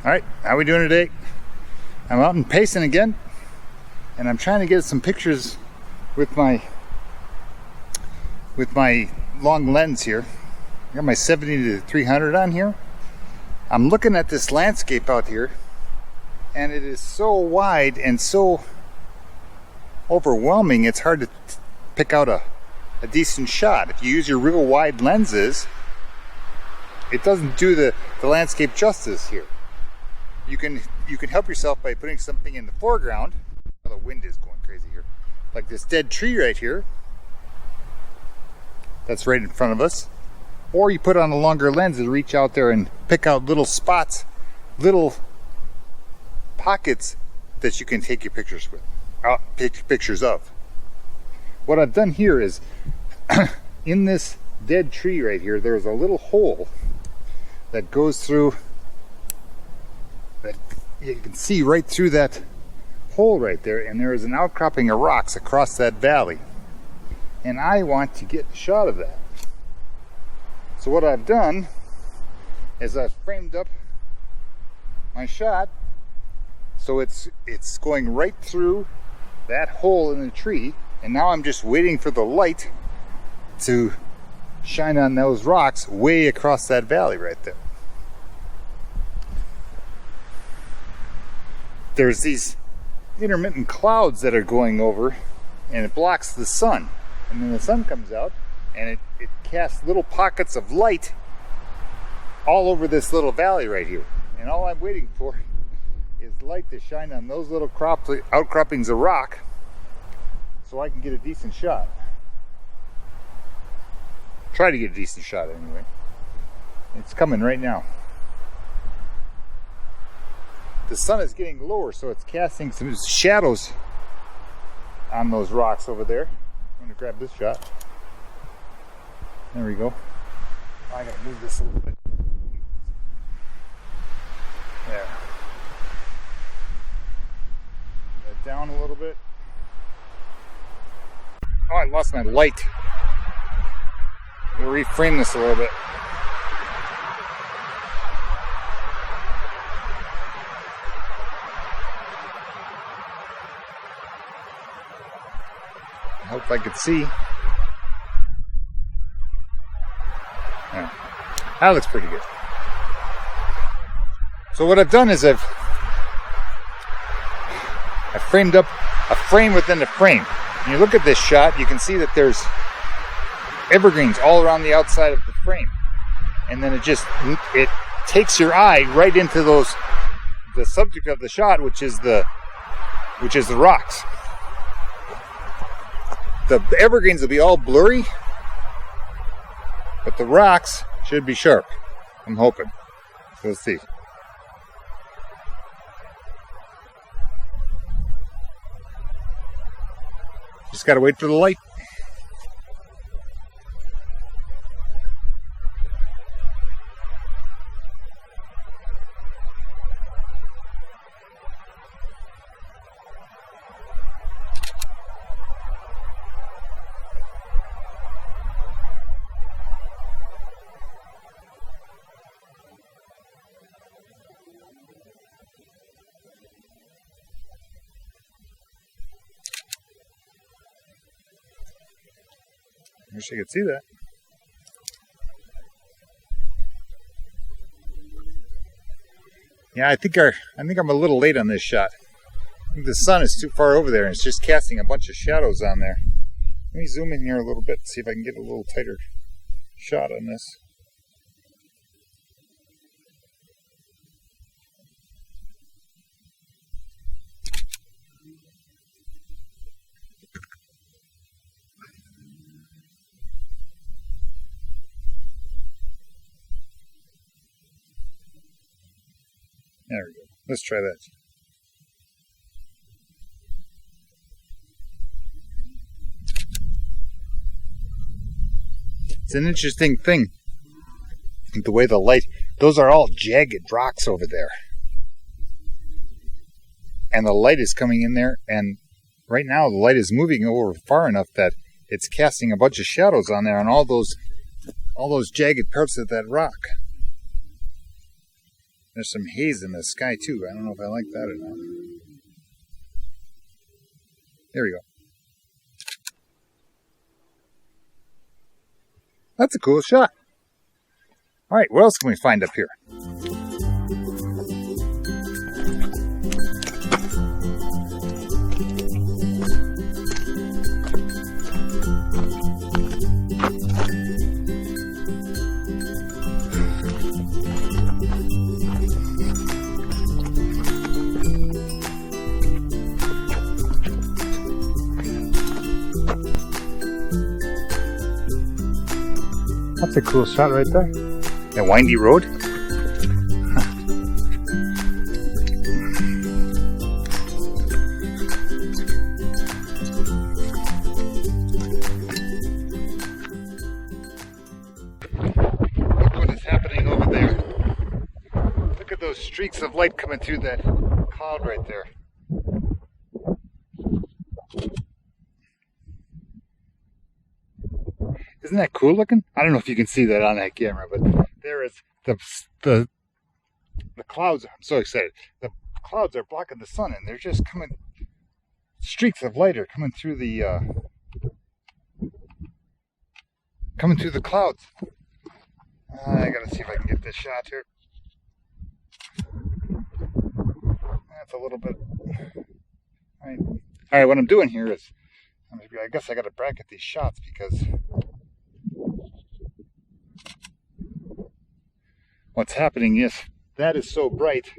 Alright, how are we doing today? I'm out in Payson again, and I'm trying to get some pictures with my long lens here. I got my 70-300 on here. I'm looking at this landscape out here, and it is so wide and so overwhelming, it's hard to pick out a decent shot. If you use your real wide lenses, it doesn't do the landscape justice here. You can help yourself by putting something in the foreground. Oh, the wind is going crazy here. Like this dead tree right here. That's right in front of us. Or you put on a longer lens and reach out there and pick out little spots, little pockets that you can take your pictures with, pictures of. What I've done here is, in this dead tree right here, there's a little hole that goes through, that you can see right through that hole right there, and there is an outcropping of rocks across that valley. And I want to get a shot of that. So what I've done is I've framed up my shot so it's going right through that hole in the tree, and now I'm just waiting for the light to shine on those rocks way across that valley right there. There's these intermittent clouds that are going over, and it blocks the sun. And then the sun comes out, and it casts little pockets of light all over this little valley right here. And all I'm waiting for is light to shine on those little outcroppings of rock so I can get a decent shot. Try to get a decent shot anyway. It's coming right now. The sun is getting lower, so it's casting some shadows on those rocks over there. I'm going to grab this shot. There we go. I gotta move this a little bit. There. That down a little bit. Oh, I lost my light. I'm gonna reframe this a little bit. I hope I could see. Yeah, that looks pretty good. So what I've done is I've framed up a frame within a frame. When you look at this shot, you can see that there's evergreens all around the outside of the frame, and then it takes your eye right into the subject of the shot, which is the rocks. The evergreens will be all blurry, but the rocks should be sharp. I'm hoping. So let's see. Just gotta wait for the light. I wish I could see that. Yeah, I think I'm a little late on this shot. I think the sun is too far over there, and it's just casting a bunch of shadows on there. Let me zoom in here a little bit and see if I can get a little tighter shot on this. There we go. Let's try that. It's an interesting thing. The way the light, those are all jagged rocks over there. And the light is coming in there, and right now the light is moving over far enough that it's casting a bunch of shadows on there on all those jagged parts of that rock. There's some haze in the sky too. I don't know if I like that or not. There we go. That's a cool shot. All right, what else can we find up here? That's a cool shot right there. That windy road. Look what is happening over there. Look at those streaks of light coming through that cloud right there. Isn't that cool looking? I don't know if you can see that on that camera, but there is the clouds. I'm so excited. The clouds are blocking the sun, and they're just coming. Streaks of light are coming through the clouds. I gotta see if I can get this shot here. That's a little bit. All right. What I'm doing here is, I guess I gotta bracket these shots because. What's happening is that is so bright,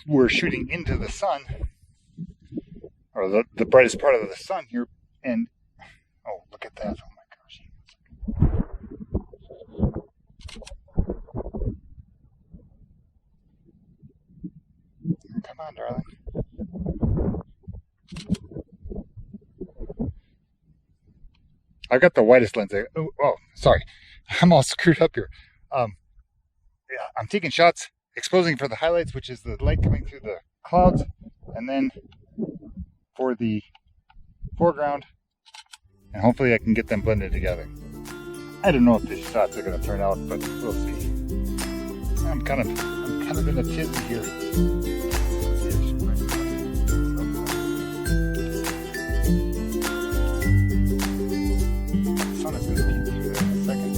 we're shooting into the sun, or the brightest part of the sun here, and oh, look at that! Oh my gosh! Come on, darling. I've got the widest lens. Oh, sorry, I'm all screwed up here. Yeah, I'm taking shots, exposing for the highlights, which is the light coming through the clouds, and then for the foreground, and hopefully I can get them blended together. I don't know if these shots are going to turn out, but we'll see. I'm kind of in a tizzy here. The sun is going to peek through there in a second.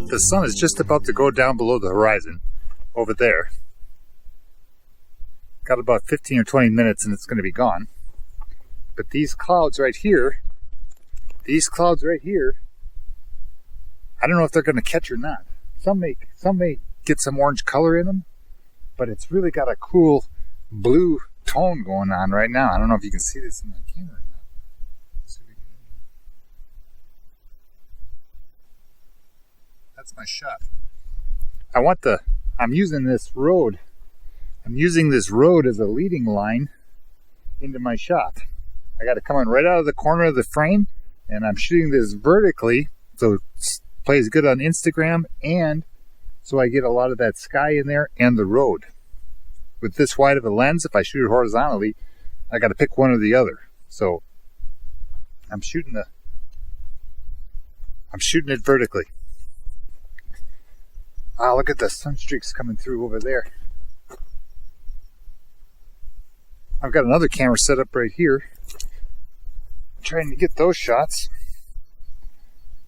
The sun is just about to go down below the horizon over there. Got about 15 or 20 minutes and it's going to be gone. But these clouds right here, I don't know if they're going to catch or not. Some may get some orange color in them, but it's really got a cool blue tone going on right now. I don't know if you can see this in my camera or not. That's my shot. I'm using this road as a leading line into my shot. I got it coming right out of the corner of the frame, and I'm shooting this vertically so it plays good on Instagram, and so I get a lot of that sky in there and the road. With this wide of a lens, if I shoot it horizontally, I got to pick one or the other. So I'm shooting it vertically. Wow, look at the sun streaks coming through over there. I've got another camera set up right here. I'm trying to get those shots.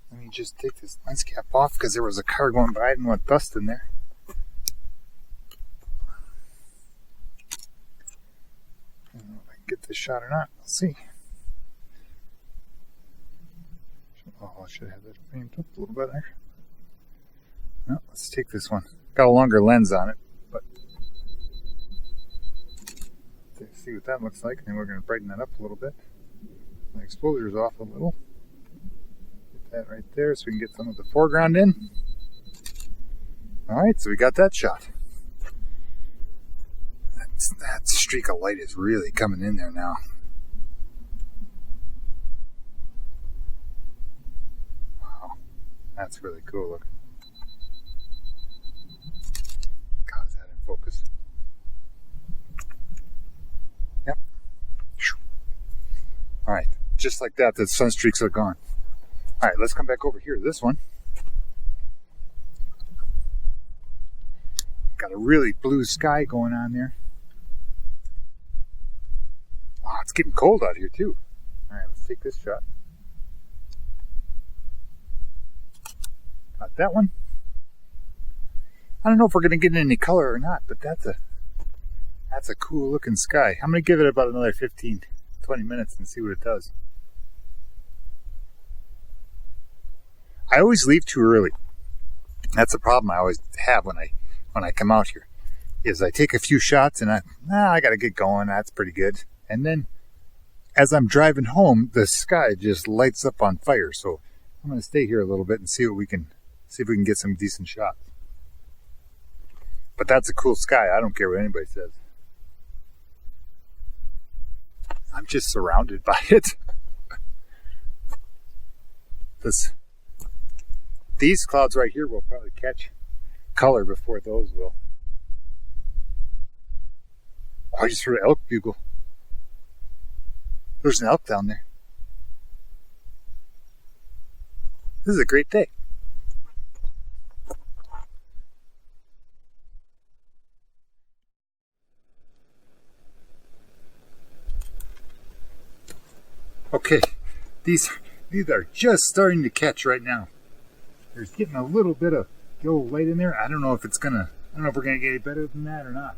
Let me just take this lens cap off because there was a car going by. I didn't want dust in there. I don't know if I can get this shot or not. Let's see. Oh, I should have that framed up a little better. No, let's take this one. Got a longer lens on it, but let's see what that looks like. And then we're going to brighten that up a little bit. The exposure is off a little. Get that right there so we can get some of the foreground in. All right, so we got that shot. That streak of light is really coming in there now. Wow, that's really cool looking. God, is that in focus? Just like that, the sun streaks are gone. All right, let's come back over here to this one. Got a really blue sky going on there. Wow, it's getting cold out here too. All right, let's take this shot. Got that one. I don't know if we're going to get any color or not, but that's a cool looking sky. I'm going to give it about another 15, 20 minutes and see what it does. I always leave too early. That's a problem I always have when I come out here. Is I take a few shots and I got to get going. That's pretty good. And then as I'm driving home, the sky just lights up on fire. So I'm going to stay here a little bit and see if we can get some decent shots. But that's a cool sky. I don't care what anybody says. I'm just surrounded by it. These clouds right here will probably catch color before those will. Oh, I just heard an elk bugle. There's an elk down there. This is a great day. Okay, these are just starting to catch right now. There's getting a little bit of yellow light in there. I don't know if we're gonna get any better than that or not.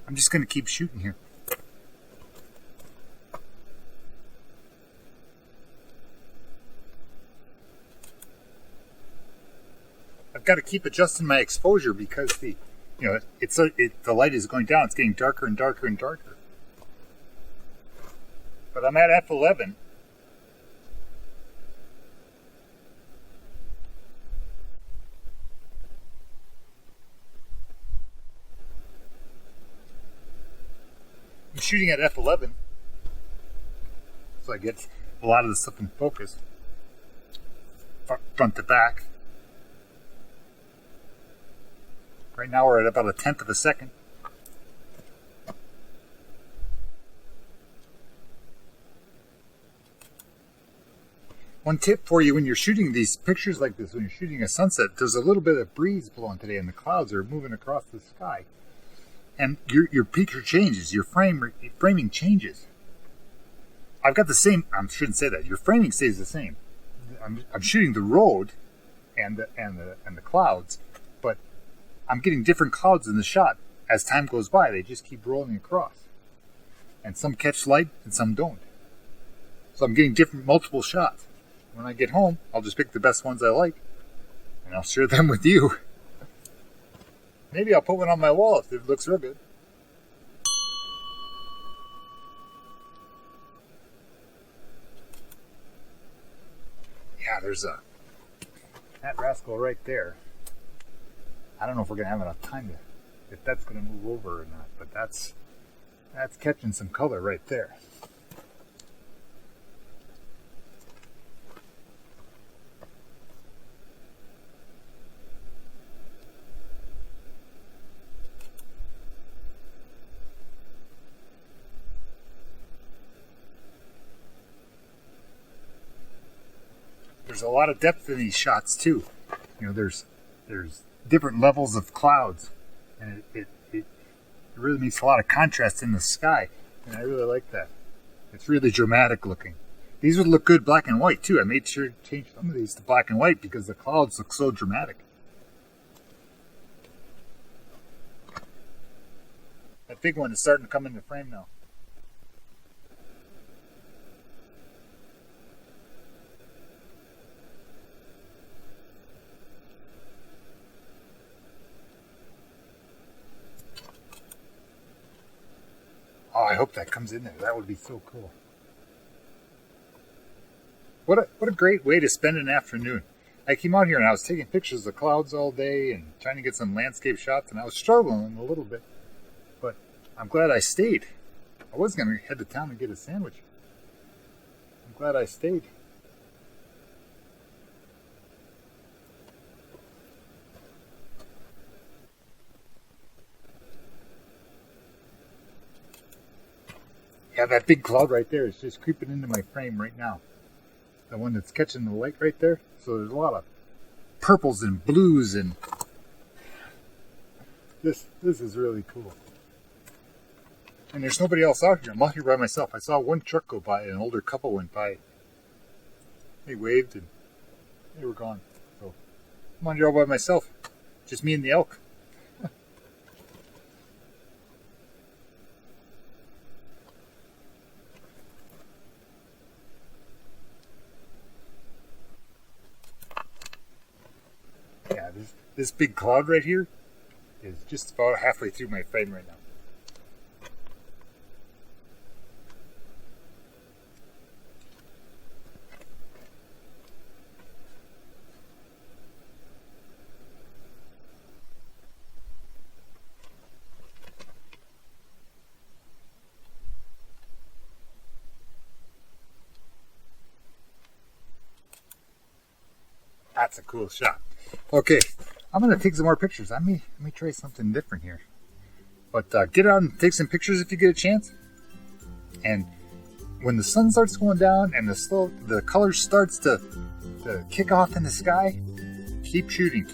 I'm just gonna keep shooting here. I've got to keep adjusting my exposure because the light is going down. It's getting darker and darker and darker. But I'm at f11. I'm shooting at f11, so I get a lot of the stuff in focus, front to back. Right now we're at about 1/10 of a second. One tip for you when you're shooting these pictures like this, when you're shooting a sunset, there's a little bit of breeze blowing today and the clouds are moving across the sky. And your picture changes, your framing changes. I've got the same, I shouldn't say that, your framing stays the same. I'm shooting the road and the clouds, but I'm getting different clouds in the shot. As time goes by, they just keep rolling across. And some catch light and some don't. So I'm getting multiple shots. When I get home, I'll just pick the best ones I like, and I'll share them with you. Maybe I'll put one on my wall if it looks real good. Yeah, there's that rascal right there. I don't know if we're gonna have enough time if that's gonna move over or not, but that's catching some color right there. There's a lot of depth in these shots too. There's different levels of clouds, and it really makes a lot of contrast in the sky, and I really like that. It's really dramatic looking. These would look good black and white too. I made sure to change some of these to black and white because the clouds look so dramatic. That big one is starting to come into frame now. Oh, I hope that comes in there. That would be so cool. What a great way to spend an afternoon. I came out here and I was taking pictures of the clouds all day and trying to get some landscape shots, and I was struggling a little bit. But I'm glad I stayed. I was going to head to town and get a sandwich. I'm glad I stayed. Yeah, that big cloud right there is just creeping into my frame right now. The one that's catching the light right there. So there's a lot of purples and blues, and this is really cool. And there's nobody else out here. I'm out here by myself. I saw one truck go by, an older couple went by. They waved and they were gone. So I'm on here all by myself. Just me and the elk. Yeah, this big cloud right here is just about halfway through my frame right now. That's a cool shot. Okay, I'm gonna take some more pictures. Let me try something different here. But get out and take some pictures if you get a chance. And when the sun starts going down and the color starts to kick off in the sky, keep shooting,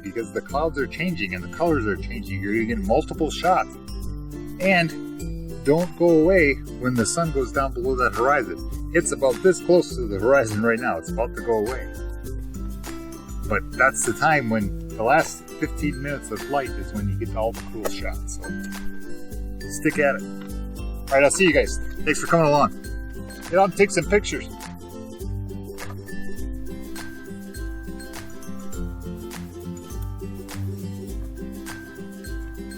because the clouds are changing and the colors are changing. You're gonna get multiple shots. And don't go away when the sun goes down below that horizon. It's about this close to the horizon right now. It's about to go away. But that's the time when the last 15 minutes of light is when you get all the cool shots. So stick at it. All right, I'll see you guys. Thanks for coming along. Get out and take some pictures.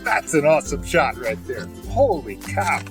That's an awesome shot right there. Holy cow.